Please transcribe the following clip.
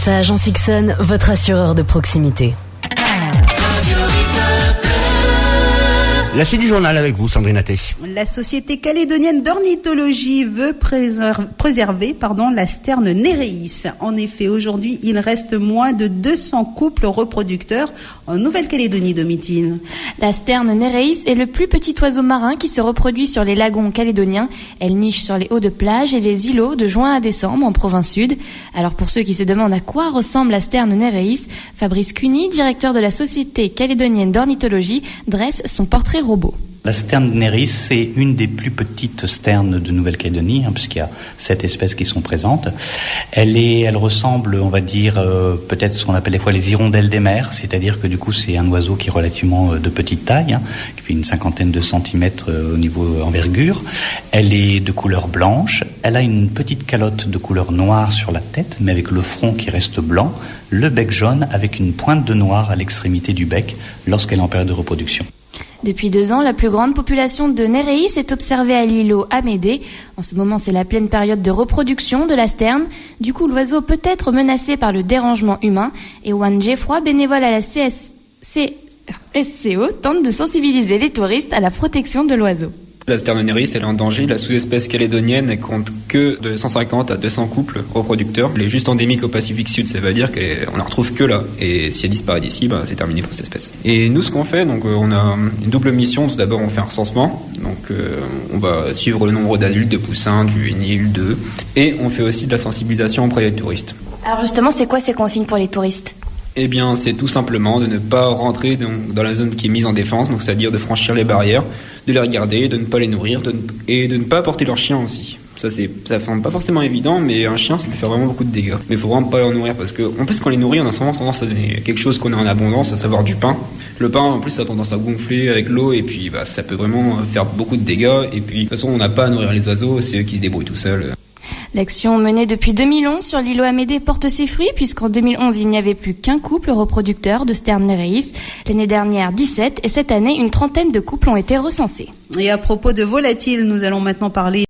Sage en Sixon, votre assureur de proximité. La suite du journal avec vous, Sandrine Atté. La Société calédonienne d'ornithologie veut préserver la sterne Néréis. En effet, aujourd'hui, il reste moins de 200 couples reproducteurs en Nouvelle-Calédonie, Domitille. La sterne Néréis est le plus petit oiseau marin qui se reproduit sur les lagons calédoniens. Elle niche sur les hauts de plage et les îlots de juin à décembre en province sud. Alors pour ceux qui se demandent à quoi ressemble la sterne Néréis, Fabrice Cuny, directeur de la Société calédonienne d'ornithologie, dresse son portrait robot. La sterne Néréis, c'est une des plus petites sternes de Nouvelle-Calédonie, puisqu'il y a 7 espèces qui sont présentes. Elle ressemble, on va dire, peut-être ce qu'on appelle des fois les hirondelles des mers, c'est-à-dire que du coup c'est un oiseau qui est relativement de petite taille, qui fait une 50aine de centimètres au niveau envergure. Elle est de couleur blanche, elle a une petite calotte de couleur noire sur la tête, mais avec le front qui reste blanc, le bec jaune avec une pointe de noir à l'extrémité du bec lorsqu'elle est en période de reproduction. Depuis 2 ans, la plus grande population de Néréis est observée à l'îlot Amédée. En ce moment, c'est la pleine période de reproduction de la sterne. Du coup, l'oiseau peut être menacé par le dérangement humain. Et Juan Geoffroy, bénévole à la SCO, tente de sensibiliser les touristes à la protection de l'oiseau. La sterne Néréis, elle est en danger. La sous-espèce calédonienne, elle compte que de 150 à 200 couples reproducteurs. Elle est juste endémique au Pacifique Sud, ça veut dire qu'on la retrouve que là. Et si elle disparaît d'ici, c'est terminé pour cette espèce. Et nous, ce qu'on fait, on a une double mission. Tout d'abord, on fait un recensement. On va suivre le nombre d'adultes, de poussins, du juvénile, d'œufs. Et on fait aussi de la sensibilisation auprès des touristes. Alors justement, c'est quoi ces consignes pour les touristes ? Eh bien, c'est tout simplement de ne pas rentrer dans la zone qui est mise en défense, donc c'est-à-dire de franchir les barrières, de les regarder, de ne pas les nourrir, et de ne pas apporter leur chien aussi. Ça semble pas forcément évident, mais un chien, ça peut faire vraiment beaucoup de dégâts. Mais il faut vraiment pas leur nourrir, parce que, en plus, quand on les nourrit, on a souvent tendance à donner quelque chose qu'on a en abondance, à savoir du pain. Le pain, en plus, ça a tendance à gonfler avec l'eau, et puis, ça peut vraiment faire beaucoup de dégâts. Et puis, de toute façon, on n'a pas à nourrir les oiseaux, c'est eux qui se débrouillent tout seuls. L'action menée depuis 2011 sur l'îlot Amédée porte ses fruits puisqu'en 2011, il n'y avait plus qu'un couple reproducteur de sterne Néréis. L'année dernière, 17 et cette année, une trentaine de couples ont été recensés. Et à propos de volatiles, nous allons maintenant parler